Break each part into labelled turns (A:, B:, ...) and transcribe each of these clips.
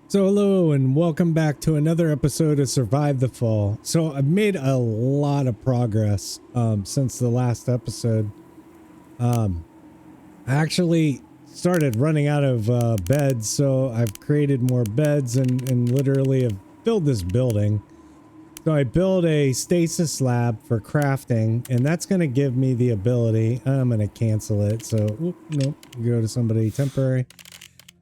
A: So hello and welcome back to another episode of Survive the Fall. So I've made a lot of progress since the last episode. I actually started running out of beds, so I've created more beds and literally have filled this building. So I built a stasis lab for crafting, and that's going to give me the ability. I'm going to cancel it. So nope, go to somebody temporary.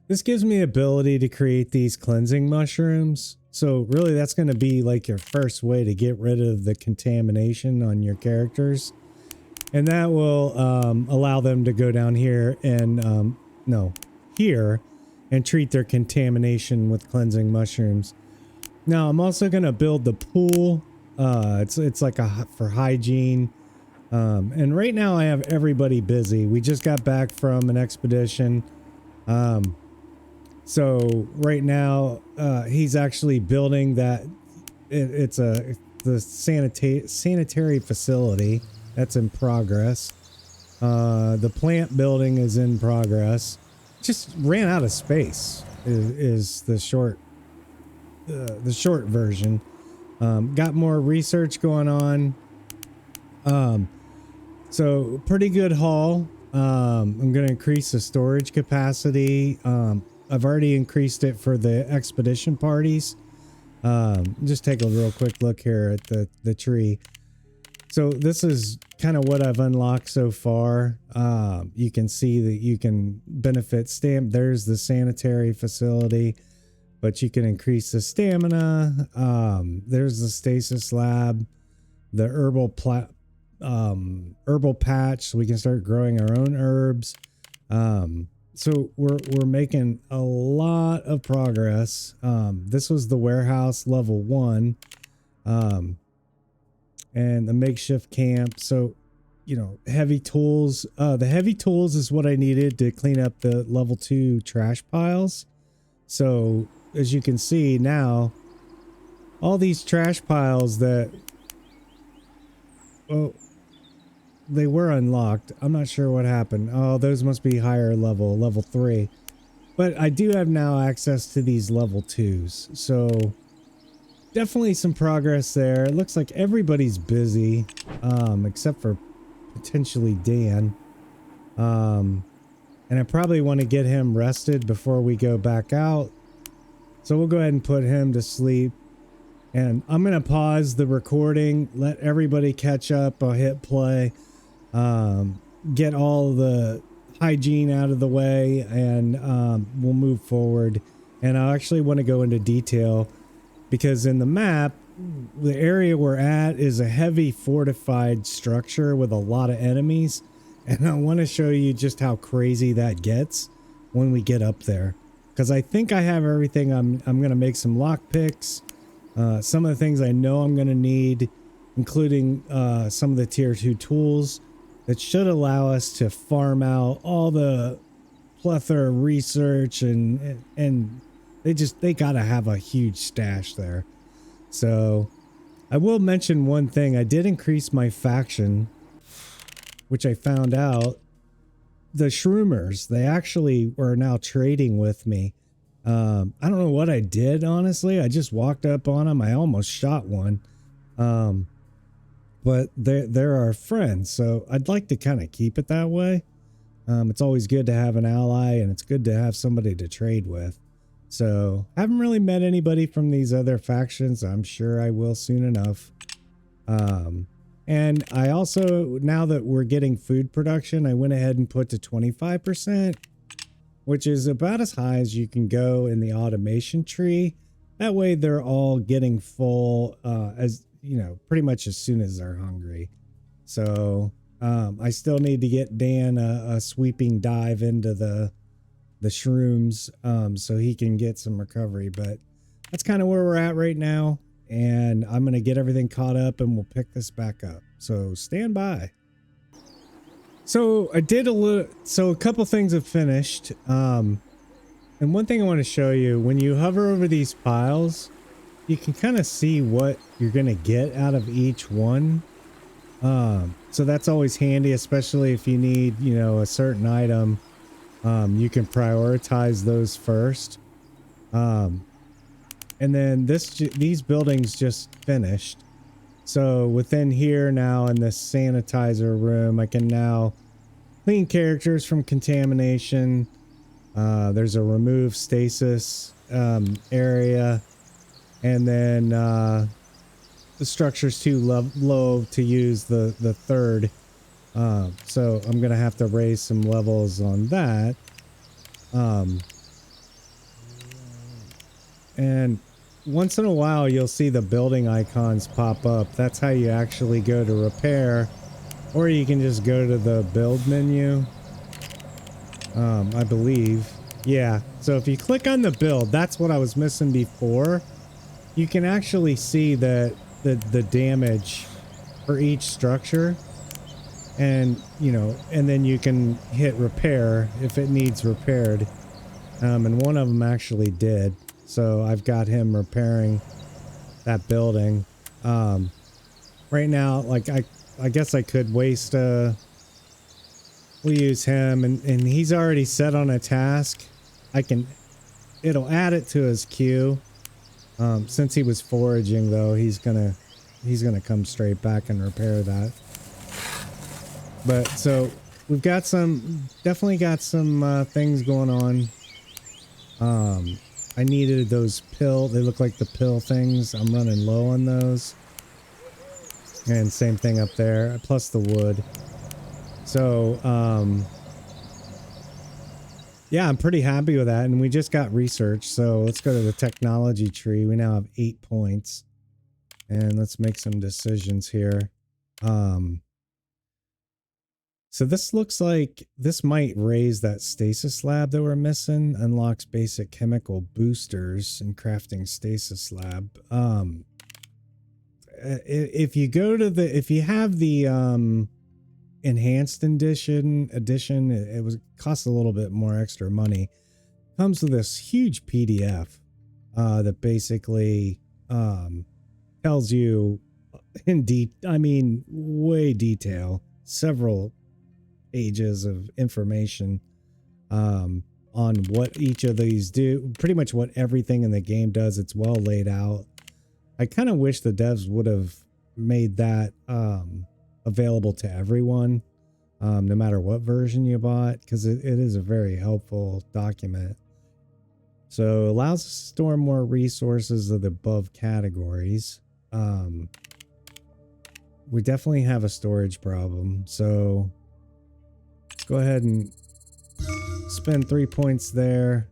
A: This gives me the ability to create these cleansing mushrooms. So really that's going to be like your first way to get rid of the contamination on your characters. And that will allow them to go down here and, here and treat their contamination with cleansing mushrooms. Now I'm also going to build the pool. It's like for hygiene. And right now I have everybody busy. We just got back from an expedition. So right now, he's actually building that. It's the sanitary facility that's in progress. The plant building is in progress. Just ran out of space is the short version. Got more research going on. So pretty good haul. I'm going to increase the storage capacity. I've already increased it for the expedition parties. Just take a real quick look here at the tree. So this is kind of what I've unlocked so far. You can see that you can benefit stamp. There's the sanitary facility, but you can increase the stamina. There's the stasis lab, the herbal patch, so we can start growing our own herbs. So we're making a lot of progress. This was the warehouse level 1, and the makeshift camp. So, heavy tools. The heavy tools is what I needed to clean up the level 2 trash piles. So as you can see now, all these trash piles that, they were unlocked. I'm not sure what happened. Oh, those must be higher level 3. But I do have now access to these level 2s. So definitely some progress there. It looks like everybody's busy, except for potentially Dan. And I probably want to get him rested before we go back out. So we'll go ahead and put him to sleep. And I'm going to pause the recording, let everybody catch up. I'll hit play. Get all the hygiene out of the way, and we'll move forward. And I actually want to go into detail because in the map, the area we're at is a heavy fortified structure with a lot of enemies, and I want to show you just how crazy that gets when we get up there, because I think I have everything. I'm going to make some lockpicks, some of the things I know I'm going to need, including some of the tier 2 tools that should allow us to farm out all the plethora of research, and they gotta have a huge stash there. So I will mention one thing. I did increase my faction, which I found out the Shroomers, they actually are now trading with me. I don't know what I did, honestly. I just walked up on them. I almost shot one. But they're our friends, so I'd like to kind of keep it that way. It's always good to have an ally, and it's good to have somebody to trade with. So I haven't really met anybody from these other factions. I'm sure I will soon enough. And I also, now that we're getting food production, I went ahead and put to 25%, which is about as high as you can go in the automation tree. That way they're all getting full pretty much as soon as they're hungry. So I still need to get Dan a sweeping dive into the shrooms so he can get some recovery. But that's kind of where we're at right now, and I'm going to get everything caught up and we'll pick this back up. So stand by. So I did a couple things have finished. And one thing I want to show you, when you hover over these piles, you can kind of see what you're going to get out of each one. So that's always handy, especially if you need, a certain item. You can prioritize those first. And then these buildings just finished. So within here now in this sanitizer room, I can now clean characters from contamination. There's a remove stasis area. And then the structure's too low to use the third. So I'm going to have to raise some levels on that. And once in a while, you'll see the building icons pop up. That's how you actually go to repair, or you can just go to the build menu. I believe. Yeah. So if you click on the build, that's what I was missing before. You can actually see that the damage for each structure, and and then you can hit repair if it needs repaired. And one of them actually did. So I've got him repairing that building. Right now, like I guess I could waste we'll use him, and he's already set on a task. It'll add it to his queue. Since he was foraging though, he's gonna come straight back and repair that. But so we've got definitely got some things going on. I needed those they look like the pill things. I'm running low on those. And same thing up there, plus the wood. So, yeah, I'm pretty happy with that. And we just got research. So let's go to the technology tree. We now have 8 points. And let's make some decisions here. So this looks like this might raise that stasis lab that we're missing. Unlocks basic chemical boosters and crafting stasis lab. If you go to if you have the enhanced edition, it costs a little bit more extra money. Comes with this huge PDF that basically tells you way detail, several pages of information on what each of these do. Pretty much what everything in the game does. It's well laid out. I kind of wish the devs would have made that available to everyone, no matter what version you bought, because it is a very helpful document. So allows us to store more resources of the above categories. We definitely have a storage problem, so let's go ahead and spend 3 points there.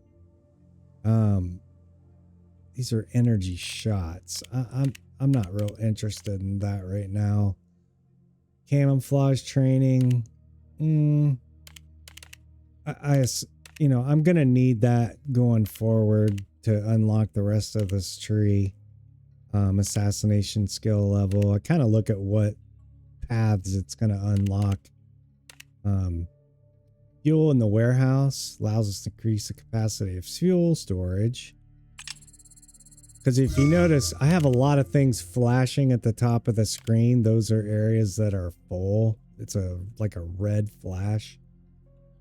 A: These are energy shots. I'm not real interested in that right now. Camouflage training. I'm gonna need that going forward to unlock the rest of this tree. Assassination skill level. I kind of look at what paths it's gonna unlock. Fuel in the warehouse allows us to increase the capacity of fuel storage. Because if you notice, I have a lot of things flashing at the top of the screen. Those are areas that are full. It's like a red flash.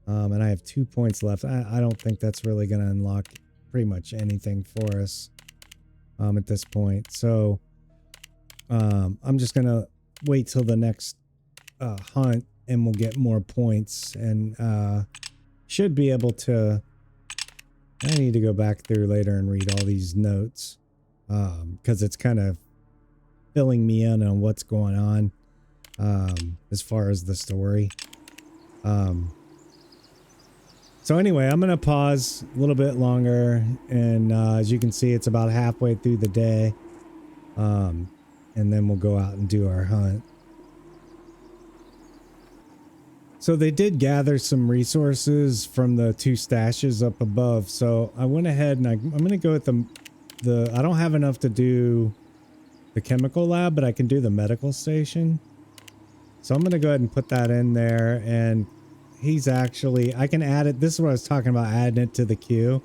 A: And I have 2 points left. I don't think that's really going to unlock pretty much anything for us at this point. So I'm just going to wait till the next hunt and we'll get more points. And should be able to... I need to go back through later and read all these notes. Because it's kind of filling me in on what's going on as far as the story. So anyway, I'm going to pause a little bit longer, and as you can see, it's about halfway through the day, and then we'll go out and do our hunt. So they did gather some resources from the 2 stashes up above, so I went ahead and I'm going to go with I don't have enough to do the chemical lab, but I can do the medical station. So I'm going to go ahead and put that in there, and I can add it. This is what I was talking about, adding it to the queue.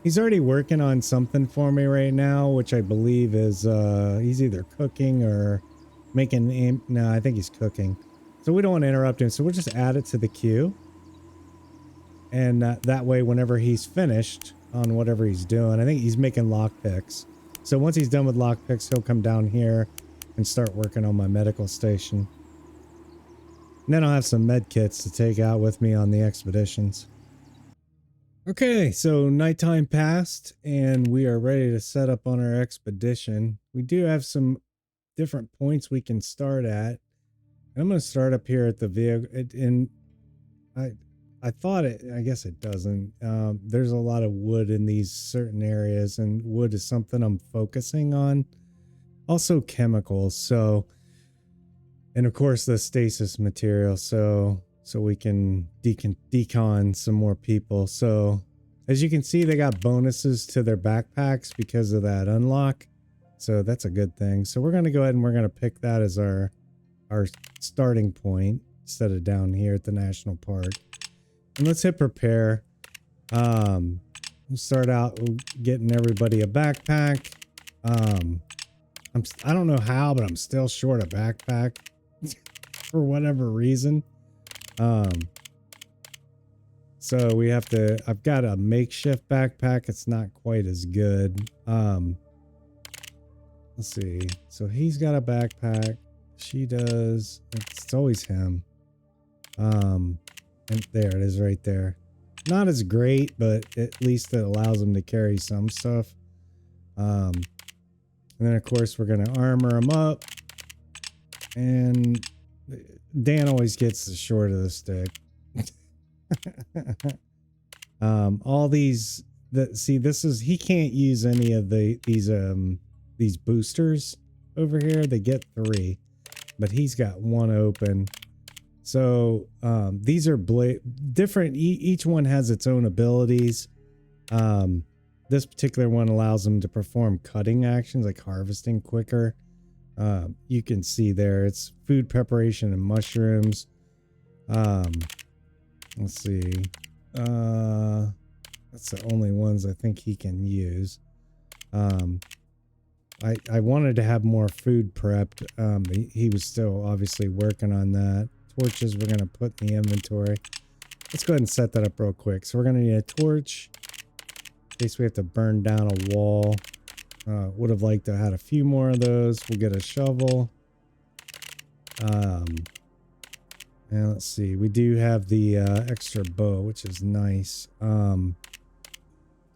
A: He's already working on something for me right now, which I believe is, he's either cooking or making, no, I think he's cooking. So we don't want to interrupt him. So we'll just add it to the queue. And that way, whenever he's finished on whatever he's doing, I think he's making lockpicks. So once he's done with lockpicks, he'll come down here and start working on my medical station. And then I'll have some med kits to take out with me on the expeditions. Okay, so nighttime passed and we are ready to set up on our expedition. We do have some different points we can start at. I'm going to start up here at the vehicle. And I thought it, I guess it doesn't. There's a lot of wood in these certain areas, and wood is something I'm focusing on. Also chemicals. So, and of course the stasis material. So we can decon some more people. So as you can see, they got bonuses to their backpacks because of that unlock. So that's a good thing. So we're going to go ahead and we're going to pick that as our starting point instead of down here at the national park. And let's hit prepare. We'll start out getting everybody a backpack. I don't know how, but I'm still short a backpack for whatever reason. So we have to, I've got a makeshift backpack. It's not quite as good. Let's see. So he's got a backpack. She does. It's always him. And there it is right there. Not as great, but at least it allows him to carry some stuff. And then of course we're going to armor him up. And Dan always gets the short of the stick. All these see, this is, he can't use any of these boosters over here. They get 3, but he's got 1 open. So these are different. Each one has its own abilities. This particular one allows them to perform cutting actions like harvesting quicker. You can see there it's food preparation and mushrooms. Let's see. That's the only ones I think he can use. I wanted to have more food prepped. He was still obviously working on that. Torches we're going to put in the inventory. Let's go ahead and set that up real quick. So we're going to need a torch in case we have to burn down a wall. Would have liked to have had a few more of those. We'll get a shovel. And let's see. We do have the extra bow, which is nice. And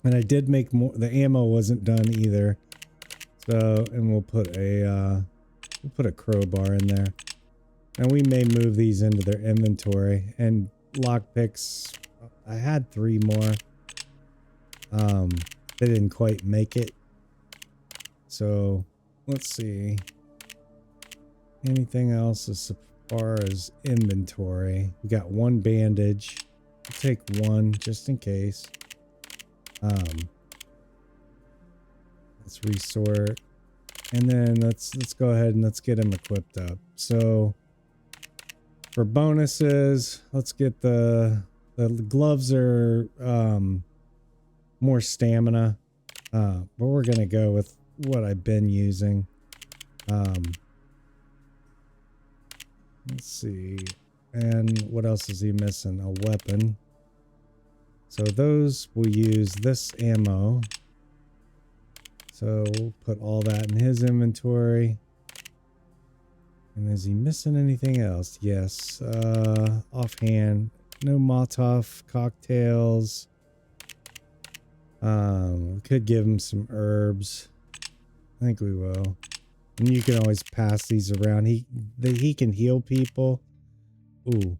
A: I did make more. The ammo wasn't done either. So, and we'll put a crowbar in there. And we may move these into their inventory. And lockpicks, I had 3 more. They didn't quite make it. So let's see. Anything else as far as inventory? We got 1 bandage. I'll take 1 just in case. Let's resort. And then let's go ahead and let's get him equipped up. So for bonuses, let's get the gloves are more stamina. But we're gonna go with what I've been using. Let's see. And what else is he missing? A weapon. So those will use this ammo. So we'll put all that in his inventory. And is he missing anything else? Yes. Offhand, no Molotov cocktails. We could give him some herbs. I think we will. And you can always pass these around. He can heal people. Ooh.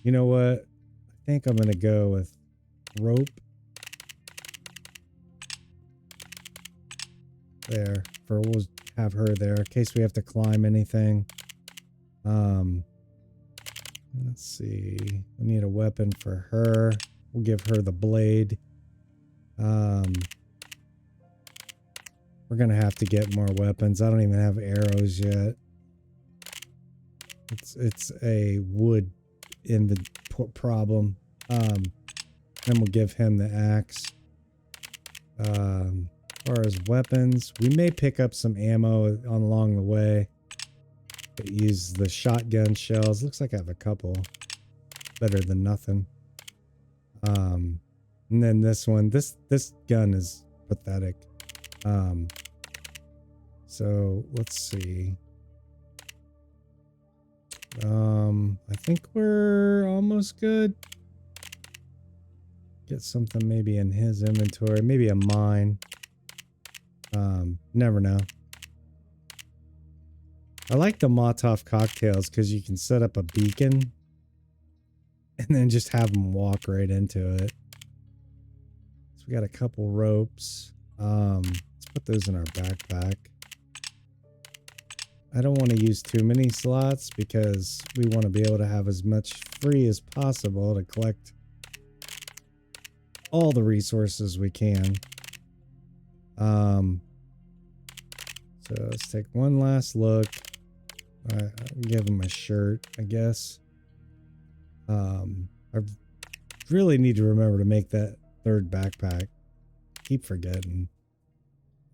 A: You know what? I think I'm gonna go with rope. There. We'll have her there in case we have to climb anything. Let's see. We need a weapon for her. We'll give her the blade. We're gonna have to get more weapons. I don't even have arrows yet. It's a wood in the problem. Then we'll give him the axe. As far as weapons, we may pick up some ammo along the way. Use the shotgun shells. Looks like I have a couple. Better than nothing. And then this one, this gun is pathetic. Um, so let's see. I think we're almost good. Get something maybe in his inventory, maybe a mine. Never know. I like the Molotov cocktails because you can set up a beacon and then just have them walk right into it. So we got a couple ropes. Let's put those in our backpack. I don't want to use too many slots because we want to be able to have as much free as possible to collect all the resources we can. So let's take one last look. I'll give him a shirt, I guess. I really need to remember to make that third backpack. Keep forgetting.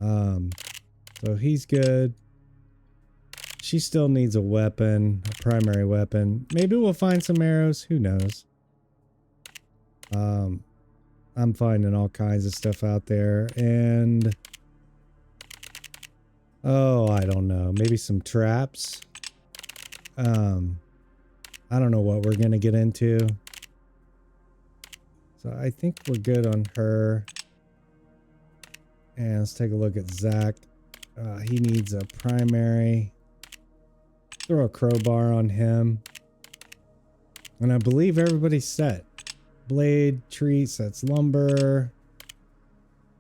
A: So he's good. She still needs a weapon, a primary weapon. Maybe we'll find some arrows. Who knows? I'm finding all kinds of stuff out there, and oh, I don't know. Maybe some traps. I don't know what we're gonna get into. So I think we're good on her. And let's take a look at Zach. He needs a primary. Throw a crowbar on him. And I believe everybody's set. Blade, tree, sets lumber,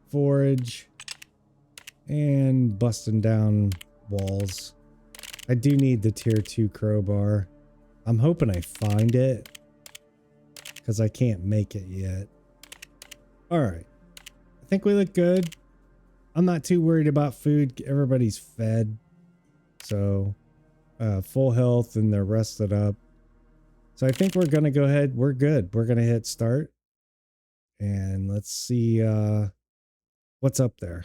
A: forage, and busting down walls. I do need the tier 2 crowbar. I'm hoping I find it because I can't make it yet. All right. I think we look good. I'm not too worried about food. Everybody's fed. So full health and they're rested up. So I think we're going to go ahead. We're good. We're going to hit start. And let's see what's up there.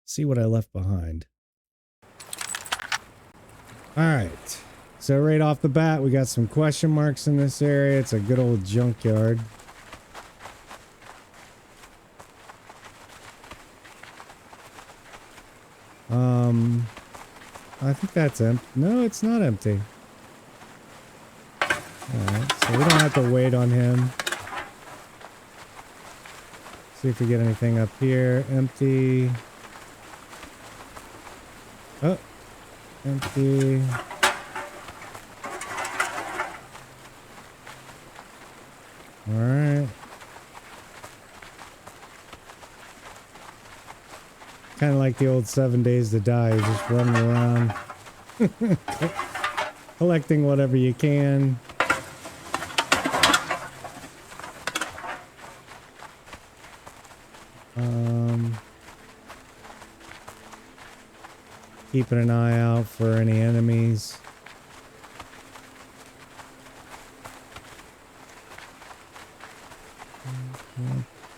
A: See what I left behind. All right. So right off the bat, we got some question marks in this area. It's a good old junkyard. I think that's empty. No, it's not empty. Alright, so we don't have to wait on him. See if we get anything up here. Empty. Oh, empty. Alright. Kind of like the old 7 Days to Die, you're just running around collecting whatever you can. Keeping an eye out for any enemies.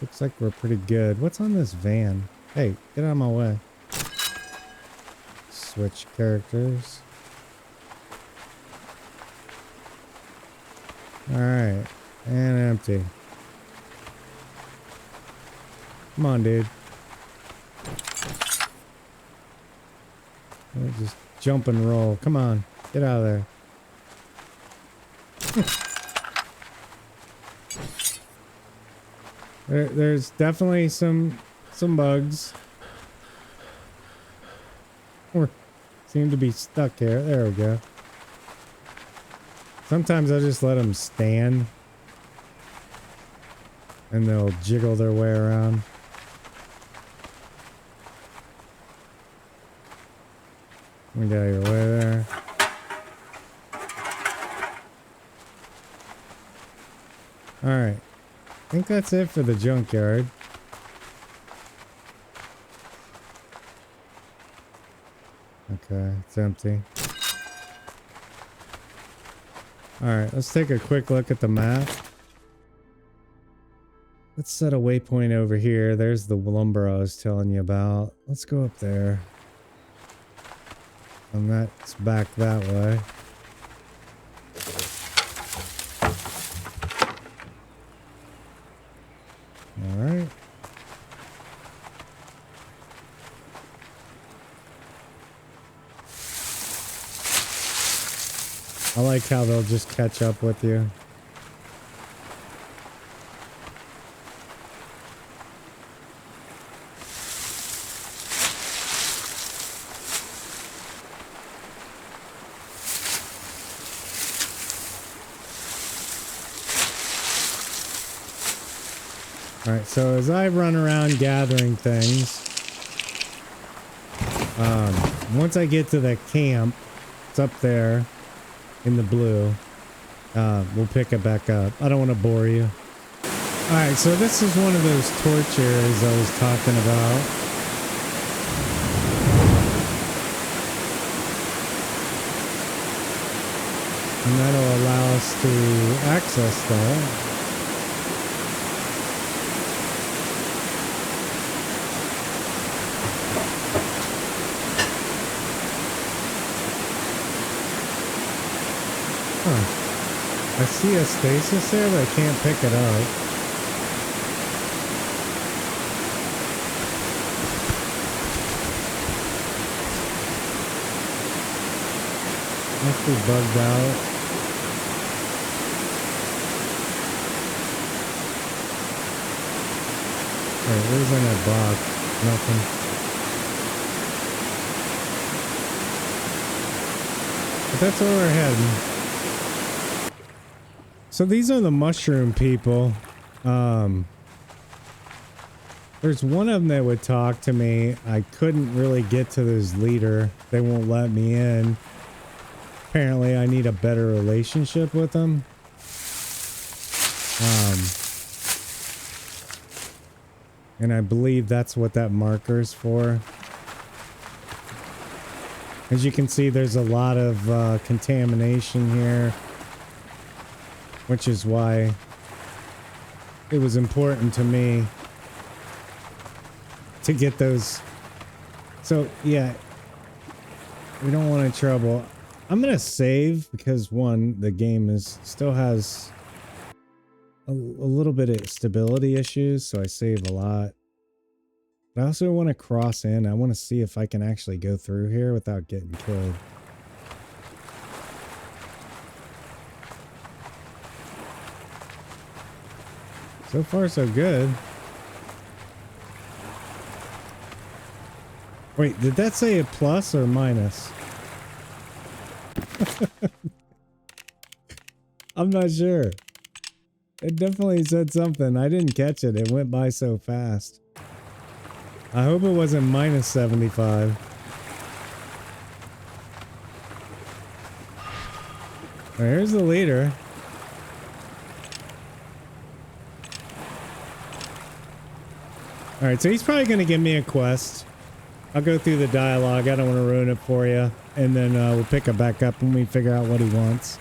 A: Looks like we're pretty good. What's on this van? Hey, get out of my way. Switch characters. Alright. And empty. Come on, dude. Just jump and roll. Come on. Get out of there. There's definitely some bugs. Or seem to be stuck here. There we go. Sometimes I just let them stand and they'll jiggle their way around. Let me get out of your way there. Alright. I think that's it for the junkyard. Okay, it's empty. Alright, let's take a quick look at the map. Let's set a waypoint over here. There's the lumber I was telling you about. Let's go up there. And that's back that way. I like how they'll just catch up with you. All right, so as I run around gathering things, once I get to the camp, it's up there in the blue, we'll pick it back up. I don't want to bore you. All right, so this is one of those torch areas I was talking about. And that'll allow us to access that. I see a stasis there, but I can't pick it up. Must be bugged out. Alright, where's in that box? Nothing. But that's where we're heading. So these are the mushroom people. There's one of them that would talk to me. I couldn't really get to this leader. They won't let me in. Apparently I need a better relationship with them. And I believe that's what that marker is for. As you can see, there's a lot of contamination here, which is why it was important to me to get those. So yeah, we don't want any trouble. I'm gonna save because one, the game still has a little bit of stability issues, so I save a lot. But I also want to cross in. I want to see if I can actually go through here without getting killed. So far, so good. Wait, did that say a plus or minus? I'm not sure. It definitely said something. I didn't catch it. It went by so fast. I hope it wasn't minus 75. Well, here's the leader. Alright, so he's probably going to give me a quest. I'll go through the dialogue. I don't want to ruin it for you. And then we'll pick it back up when we figure out what he wants.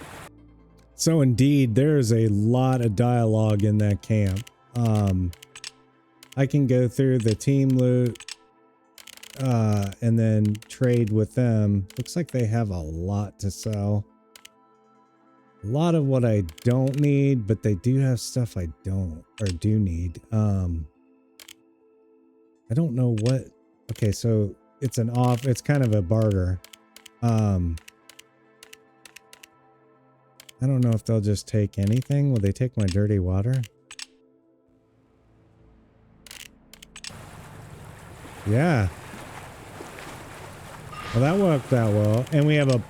A: So indeed, there is a lot of dialogue in that camp. I can go through the team loot and then trade with them. Looks like they have a lot to sell. A lot of what I don't need, but they do have stuff I don't or do need. I don't know what. Okay, so it's it's kind of a barter. I don't know if they'll just take anything. Will they take my dirty water? Yeah. Well, that worked out well. And we have a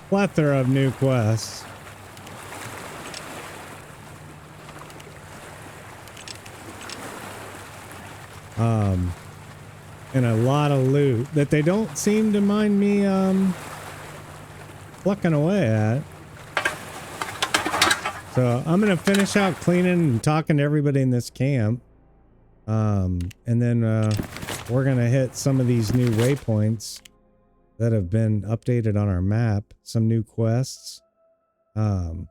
A: plethora of new quests. And a lot of loot that they don't seem to mind me plucking away at. So I'm gonna finish out cleaning and talking to everybody in this camp. And then we're gonna hit some of these new waypoints that have been updated on our map. Some new quests. Man,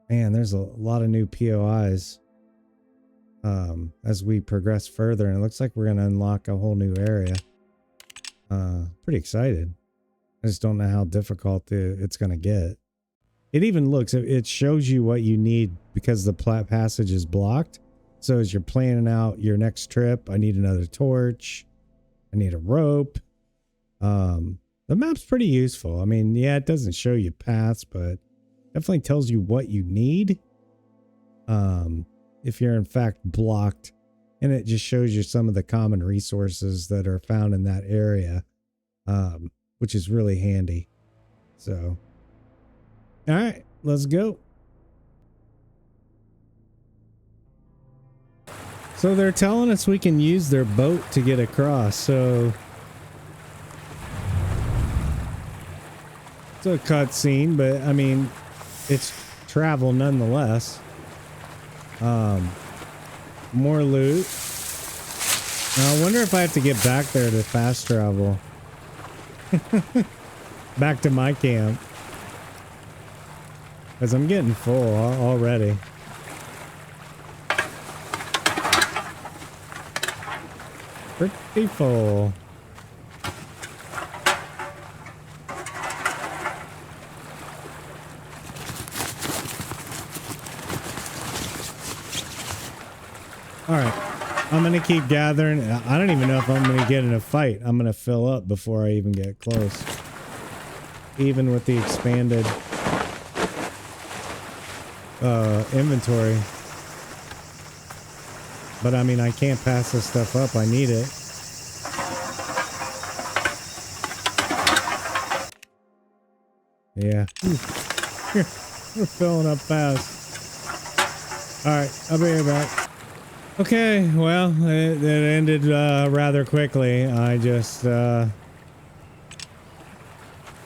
A: there's a lot of new POIs. As we progress further, and it looks like we're going to unlock a whole new area. Pretty excited. I just don't know how difficult it's going to get. It even looks, it shows you what you need because the passage is blocked. So as you're planning out your next trip, I need another torch. I need a rope. The map's pretty useful. I mean, yeah, it doesn't show you paths, but Definitely tells you what you need. If you're in fact blocked, and it just shows you some of the common resources that are found in that area, which is really handy. So, all right, let's go. So they're telling us we can use their boat to get across. So it's a cutscene, but I mean, it's travel nonetheless. More loot. Now, I wonder if I have to get back there to fast travel. Back to my camp. Because I'm getting full already. Pretty full. Alright. I'm going to keep gathering. I don't even know if I'm going to get in a fight. I'm going to fill up before I even get close. Even with the expanded inventory. But I mean, I can't pass this stuff up. I need it. Yeah. We're filling up fast. Alright, I'll be right back. Okay, well, it ended rather quickly. I just got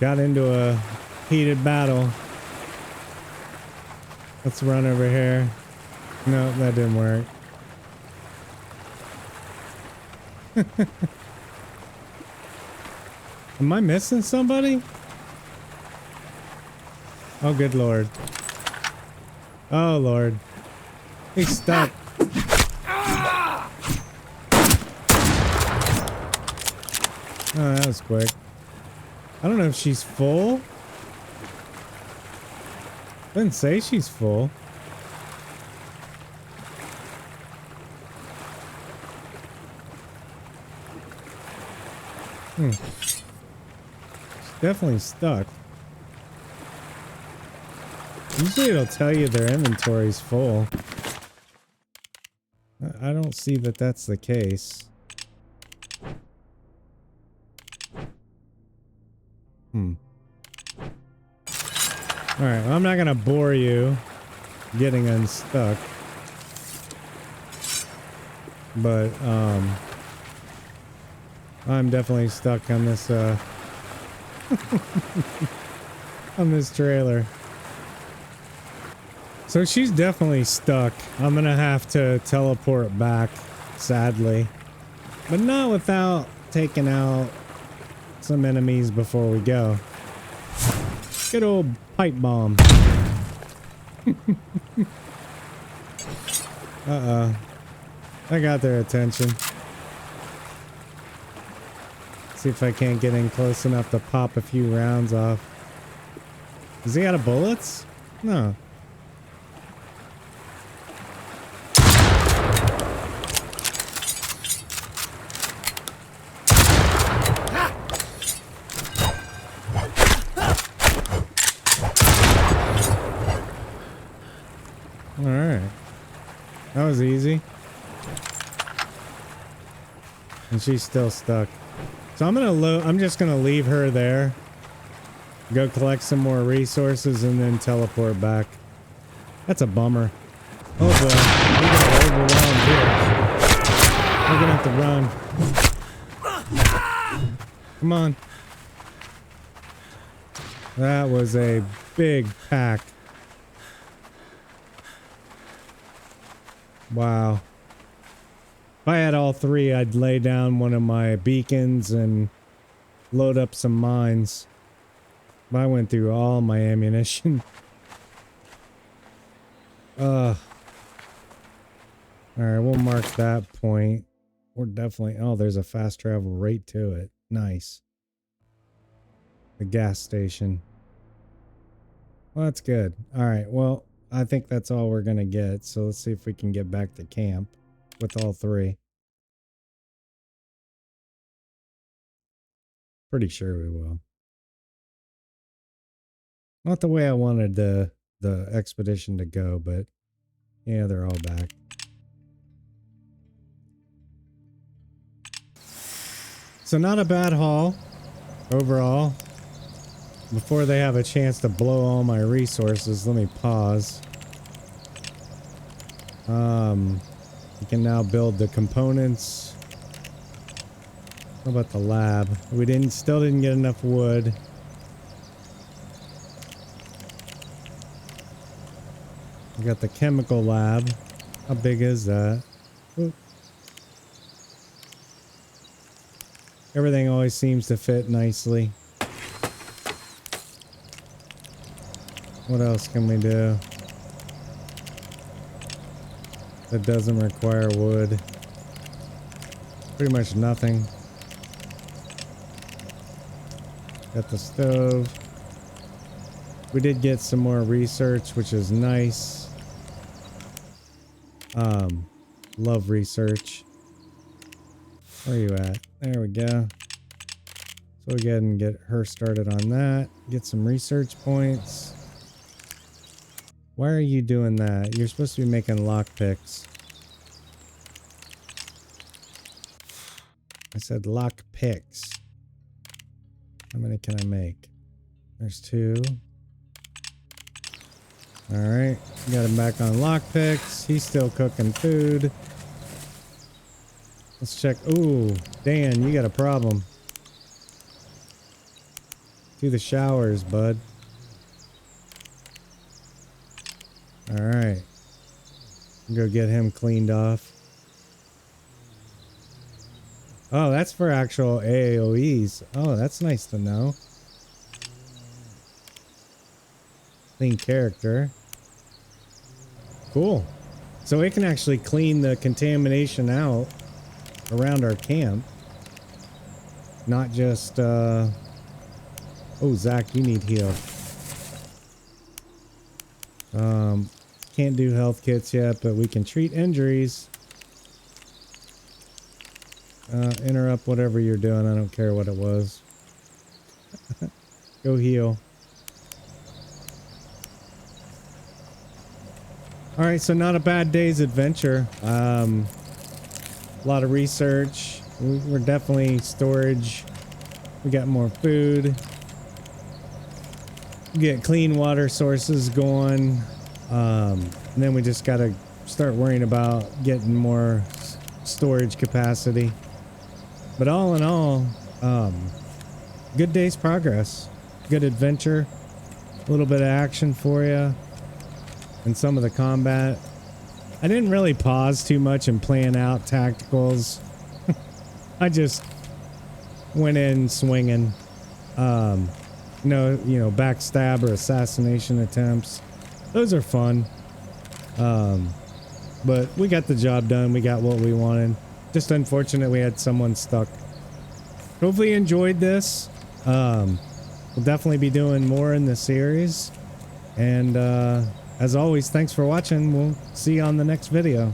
A: into a heated battle. Let's run over here. No, that didn't work. Am I missing somebody? Oh, good lord. Oh, lord. He's stuck. Oh, that was quick. I don't know if she's full. Didn't say she's full. She's definitely stuck. Usually it'll tell you their inventory's full. I don't see that that's the case. Alright, well, I'm not gonna bore you getting unstuck. But, I'm definitely stuck on this, on this trailer. So she's definitely stuck. I'm gonna have to teleport back, sadly. But not without taking out some enemies before we go. Good old pipe bomb. Uh-oh. I got their attention. See if I can't get in close enough to pop a few rounds off. Is he out of bullets? No. Alright. That was easy. And she's still stuck. So I'm just gonna leave her there. Go collect some more resources and then teleport back. That's a bummer. Oh boy. We got overwhelmed here. We're gonna have to run. Come on. That was a big pack. Wow. If I had all three, I'd lay down one of my beacons and load up some mines. But I went through all my ammunition. Alright, we'll mark that point. We're definitely... Oh, there's a fast travel right to it. Nice. The gas station. Well, that's good. Alright, well, I think that's all we're gonna get. So let's see if we can get back to camp with all three. Pretty sure we will. Not the way I wanted to the expedition to go, but yeah, they're all back. So not a bad haul overall. Before they have a chance to blow all my resources, let me pause. We can now build the components. What about the lab? We still didn't get enough wood. We got the chemical lab. How big is that? Oop. Everything always seems to fit nicely. What else can we do that doesn't require wood? Pretty much nothing. Got the stove. We did get some more research, which is nice. Love research. Where are you at? There we go. So we'll go ahead and get her started on that. Get some research points. Why are you doing that? You're supposed to be making lockpicks. I said lockpicks. How many can I make? There's 2. Alright. Got him back on lockpicks. He's still cooking food. Let's check. Ooh, Dan, you got a problem. Do the showers, bud. Alright. Go get him cleaned off. Oh, that's for actual AOEs. Oh, that's nice to know. Clean character. Cool. So it can actually clean the contamination out around our camp. Not just, oh, Zach, you need heal. Can't do health kits yet, but we can treat injuries. Interrupt whatever you're doing. I don't care what it was. Go heal. Alright, so not a bad day's adventure. A lot of research. We're definitely storage. We got more food. Get clean water sources going. And then we just gotta start worrying about getting more storage capacity. But all in all, good day's progress. Good adventure. A little bit of action for you. And some of the combat. I didn't really pause too much and plan out tacticals. I just went in swinging. No, you know, backstab or assassination attempts. Those are fun. But we got the job done. We got what we wanted. Just unfortunate we had someone stuck. Hopefully you enjoyed this. We'll definitely be doing more in this series. And as always, thanks for watching. We'll see you on the next video.